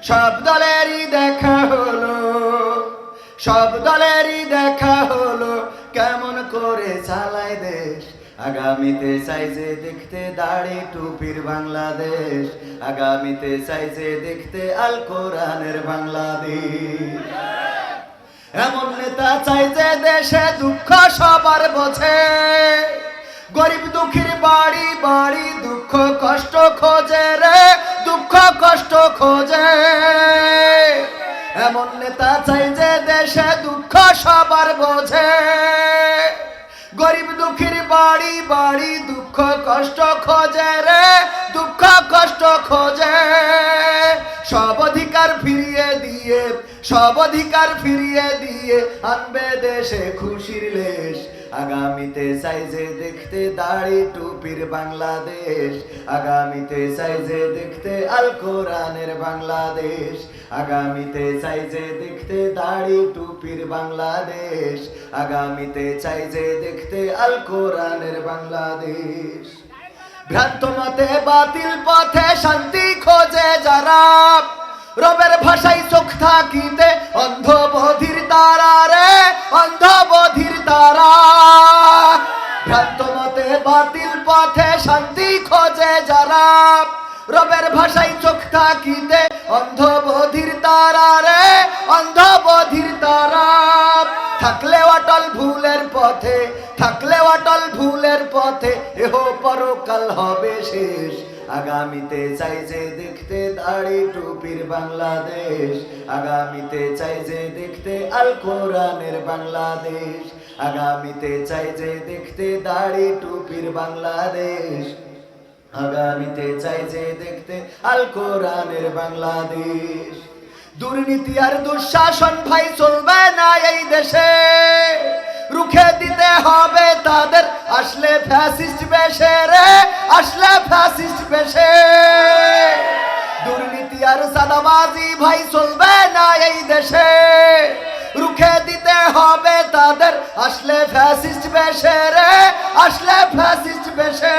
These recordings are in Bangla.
সব দলেরই দেখা হলো, সব দলেরই দেখা হলো, কেমন করে চালায় দেশ। আগামীতে চাই যে দেখতে দাড়ি টুপির বাংলাদেশ, আগামীতে চাই যে দেখতে আল কোরআনের বাংলাদেশ। এমন নেতা চাই যে দেশে দুঃখ সবার বোঝে, গরিব দুঃখীর বাড়ি বাড়ি দুঃখ কষ্ট খোঁজে রে, দুঃখ কষ্ট খোঁজে। এমন নেতা চাই যে দেশে দুঃখ সবার বোঝে, গরিব দুঃখীর বাড়ি বাড়ি দুঃখ কষ্ট খোঁজে রে, দুঃখ কষ্ট খোঁজে। সব অধিকার ফিরিয়ে দিয়ে, সব অধিকার ফিরিয়ে দিয়ে আনবে দেশে খুশির লেশ। আগামীতে চাই যে দেখতে দাড়ি টুপির বাংলাদেশ, আগামীতে চাই যে দেখতে আল কোরআনের বাংলাদেশ, আগামীতে চাই যে দেখতে দাড়ি টুপির বাংলাদেশ, আগামীতে চাই যে দেখতে আল কোরআনের বাংলাদেশ। ভ্রান্ত মতে বাতিল পথে শান্তি খোঁজে যারা, রবের ভাষায় চোখ থাকিতে অন্ধ বধির তারা রে, অন্ধ বধির তারা। ভ্রান্ত মতে বাতিল পথে শান্তি খোঁজে যারা, রবের ভাষায় চোখ থাকিতে অন্ধ বধির তারা রে, অন্ধ বধির তারা। থাকলে অটল ভুলের পথে, থাকলে অটল ভুলের পথে, এহ পরকাল হবে শেষ। আগামীতে চাই যে দেখতে দাড়ি টুপির বাংলাদেশ, আগামীতে চাই যে দেখতে আল কোরআনের বাংলাদেশ, আগামীতে চাই যে দেখতে দাড়ি টুপির বাংলাদেশ, আগামীতে চাই যে দেখতে আল কোরআনের বাংলাদেশ। দুর্নীতি আর দুঃশাসন ভাই চলবে না এই দেশে, রুখে দিতে হবে তাদের আসলে ফ্যাসিস্ট বেশে রে, আসলে ফ্যাসিস্ট বেশে। দুর্নীতি আর সাদাবাজি ভাই চলবে না এই দেশে, রুখে দিতে হবে তাদের আসলে ফ্যাসিস্ট বেশে রে, আসলে ফ্যাসিস্ট বেশে।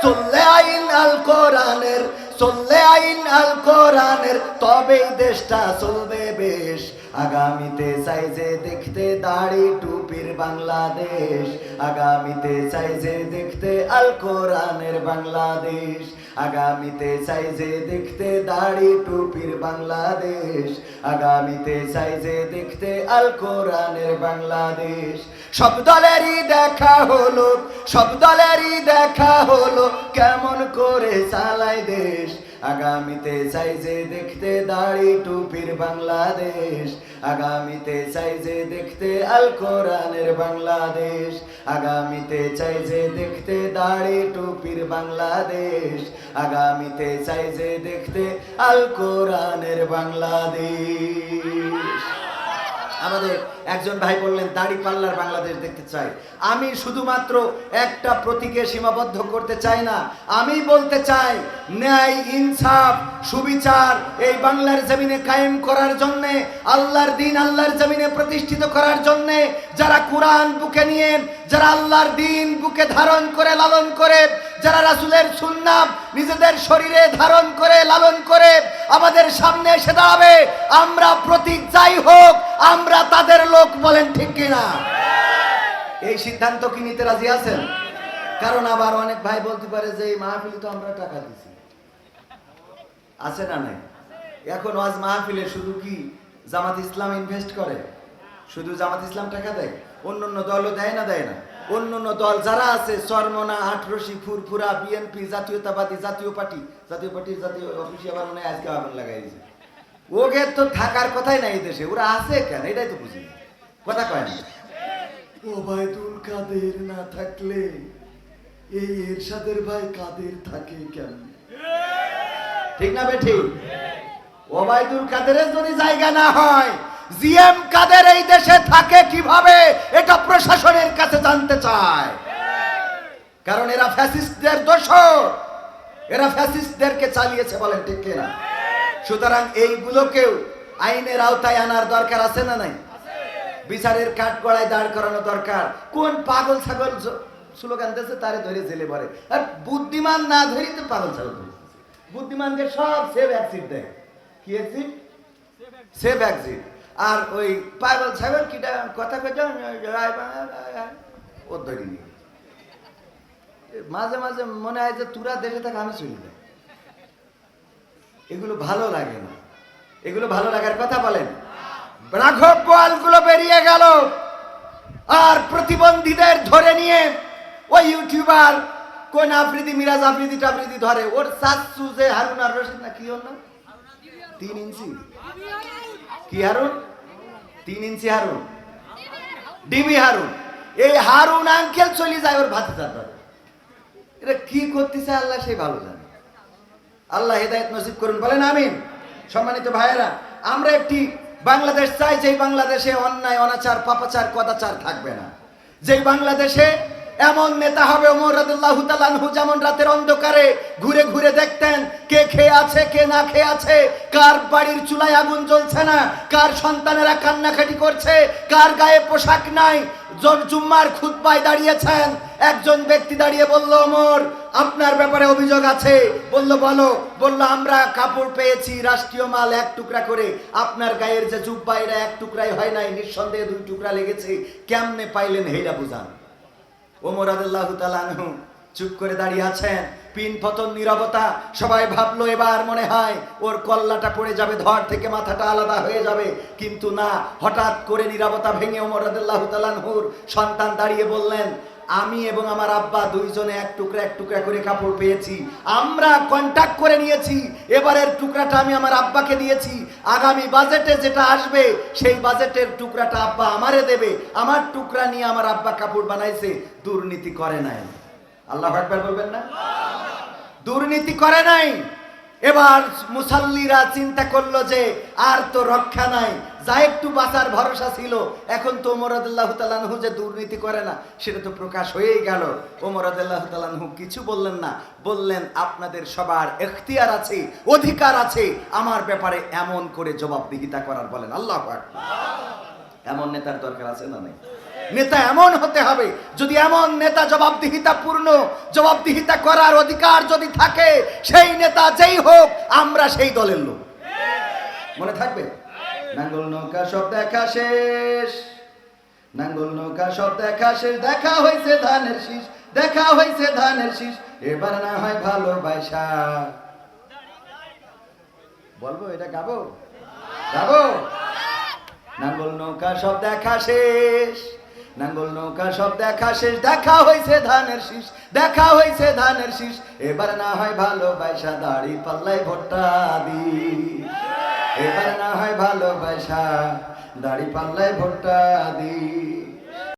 চললে আইন আল কোরআনের, চললে আইন আল কোরআনের, তবেই দেশটা চলবে বেশ। আগামীতে চাই যে দেখতে দাড়ি টুপির বাংলাদেশ, আগামীতে চাই যে দেখতে আল কোরআনের বাংলাদেশ, আগামীতে চাই যে দেখতে দাড়ি টুপির বাংলাদেশ, আগামীতে চাই যে দেখতে আল কোরআনের বাংলাদেশ। সব দলেরই দেখা হলো, সব দলেরই দেখা হলো, কেমন করে চালায় দেশ। আগামীতে চাই যে দেখতে দাড়ি টুপির বাংলাদেশ, আগামীতে চাই যে দেখতে আল কোরআনের বাংলাদেশ, আগামীতে চাই যে দেখতে দাড়ি টুপির বাংলাদেশ, আগামীতে চাই যে দেখতে আল কোরআনের বাংলাদেশ। আমাদের একজন ভাই বললেন দাড়ি পাল্লার বাংলাদেশ দেখতে চাই। আমি শুধুমাত্র একটা প্রতীকে সীমাবদ্ধ করতে চাই না, আমি বলতে চাই ন্যায় ইনসাফ সুবিচার এই বাংলার জমিনে কায়েম করার জন্য, আল্লাহর দিন আল্লাহর জমিনে প্রতিষ্ঠিত করার জন্য, যারা কোরআন বুকে নিয়ে, যারা আল্লাহর দিন বুকে ধারণ করে লালন করে, যারা রাসূলের সুন্নাত নিজেদের শরীরে ধারণ করে লালন করে আমাদের সামনে এসে দাঁড়াবে, আমরা প্রতীক যাই হোক আমরা তাদের লোক। বলেন ঠিক কিনা? এই সিদ্ধান্ত কি নিতে রাজি আছেন? কারণ আবার অনেক ভাই বলতে পারে যে এই মাহফিলে তো আমরা টাকা দিছি, আছে না নাই? এখন ওয়াজ মাহফিলে শুধু কি জামাত ইসলাম ইনভেস্ট করে? শুধু জামাত ইসলাম টাকা দেয়? অন্য দলও দেয় না? দেয় না? অন্য দল যারা আছে, চরমনা, আটরশি, ফুরফুরা, বিএনপি, জাতীয়তাবাদী, জাতীয় পার্টির জাতীয় অফিসে আবার মনে হয় আজকে আগুন লাগাই দিয়েছে। ওকে তো থাকার কথাই নাই দেশে, ওরা আছে কেন এটাই তো বুঝি না, কথা কয় না। ওবায়দুল কাদের না থাকলে এই এরশাদের ভাই কাদের থাকে কেন? ঠিক না বেঠিক? ওবায়দুল কাদেরের যদি জায়গা না হয়, জিএম কাদের এই দেশে থাকে কিভাবে, এটা প্রশাসনের কাছে জানতে চায়। কারণ এরা ফ্যাসিস্টদের দোসর, এরা ফ্যাসিস্টদেরকে চালিয়েছে। বলেন ঠিক কিনা? সুতরাং এইগুলোকেও আইনের আওতায় আনার দরকার আছে না নাই? বিচারের কাঠগড়ায় দাঁড় করানো দরকার। কোন পাগল ছাগল স্লোগান দিয়েছে তারে ধরে জেলে ভরে, আর বুদ্ধিমান না ধরিতে পাগল ছাগল। বুদ্ধিমানকে সব সেভ অ্যাক্সিড দেয়। কি এক্সিট? Save exit. আর ওই পাগল ছাগল কিটা কথা কইছ ও ধরিনি। মাঝে মাঝে মনে হয় যে তুরা দেশে থাকে আমি চলি না। এগুলো ভালো লাগে না, এগুলো ভালো লাগার কথা বলেন। রাঘব বোয়ালগুলো বেরিয়ে গেল আর প্রতিবন্ধীদের ধরে নিয়ে ওই ইউটিউবার কোন আফ্রিদি মিরাজ আফ্রিদি টাফ্রিদি ধরে ওর চাচ্চু যে হারুন আর রশিদ না কি ওর নাম 3 ইঞ্চি কি হারুন 3 ইঞ্চি হারুন ডিবি হারুন, এই হারুন আঙ্কেল চলে যায় ওর ভাতিজার ধরে। এটা কি করতেছে আল্লাহ সেই ভালো জানে। আল্লাহ হেদায়েত নসিব করুন, বলেন আমিন। সম্মানিত ভাইয়েরা, আমরা একটি বাংলাদেশ চাই যেই বাংলাদেশে অন্যায় অনাচার পাপাচার কদাচার থাকবে না, যেই বাংলাদেশে এমন নেতা হবে ওমর রাদিয়াল্লাহু তাআলা আনহু যেমন রাতের অন্ধকারে ঘুরে ঘুরে দেখতেন কে খেয়ে আছে কে না খেয়ে আছে, কার বাড়ির চুলায় আগুন জ্বলছে না, কার সন্তানেরা কান্নাকাটি করছে, কার গায়ে পোশাক নাই। জুম্মার খুতবায় দাঁড়িয়েছেন, একজন ব্যক্তি দাঁড়িয়ে বলল ওমর আপনার ব্যাপারে অভিযোগ আছে। বলল বলো। বলল আমরা কাপড় পেয়েছি রাষ্ট্রীয় মাল 1 টুকরা করে, আপনার গায়ের যে জুব্বা এটা 1 টুকরাই হয় নাই, নিঃসন্দেহে 2 টুকরা লেগেছে, কেমনে পাইলেন হেইটা বুঝান। ওমর রাদিয়াল্লাহু তাআলা আনহু চুপ করে দাঁড়িয়ে আছেন, পিন পতন নীরবতা। সবাই ভাবলো এবার মনে হয় ওর কল্লাটা পড়ে যাবে, ধর থেকে মাথাটা আলাদা হয়ে যাবে, কিন্তু না, হঠাৎ করে নীরবতা ভেঙে ওমর রাদিয়াল্লাহু তাআলা আনহুর সন্তান দাঁড়িয়ে বললেন আমি এবং আমার আব্বা দুইজনে 1 টুকরা করে কাপড় পেয়েছি, আমরা কন্ট্যাক্ট করে নিয়েছি, এবারের টুকরাটা আমি আমার আব্বাকে দিয়েছি, আগামী বাজেটে যেটা আসবে সেই বাজেটের টুকরাটা আব্বা আমারে দেবে, আমার টুকরা নিয়ে আমার আব্বা কাপড় বানাইছে, দুর্নীতি করে নাই। আল্লাহু আকবার বলবেন না? দুর্নীতি করে নাই। এবার মুসাল্লিরা চিন্তা করলো যে আর তো রক্ষা নাই, যা একটু বাঁচার ভরসা ছিল, এখন তো ওমর রাদিয়াল্লাহু তাআলা আনহু যে দুর্নীতি করে না সেটা তো প্রকাশ হয়েই গেল। ওমর রাদিয়াল্লাহু তাআলা আনহু কিছু বললেন না, বললেন আপনাদের সবার এখতিয়ার আছে, অধিকার আছে আমার ব্যাপারে এমন করে জবাবদিহিতা করার। বলেন আল্লাহু আকবার। এমন নেতার দরকার আছে না নেই? নেতা এমন হতে হবে, যদি এমন নেতা জবাবদিহিতা করার অধিকার যদি থাকে, সেই নেতা যেই হোক আমরা সেই দলের লোক। মনে থাকবে? নাঙ্গল নৌকা সব দেখা শেষ, নাঙ্গল নৌকা সব দেখা শেষ, দেখা হয়েছে ধানের শীষ, দেখা হয়েছে ধানের শীষ, এবার না হয় ভালোবাসা। বলবো এটা গাবো গাবো। নাঙ্গল নৌকা সব দেখা শেষ, নাঙ্গল নৌকা সব দেখা শেষ, দেখা হয়েছে ধানের শীষ, দেখা হয়েছে ধানের শীষ, এবার না হয় ভালোবাসা, দাড়ি পাল্লায় ভোটটা দি, এবার না হয় ভালোবাসা, দাড়ি পাল্লায় ভোটটা দি।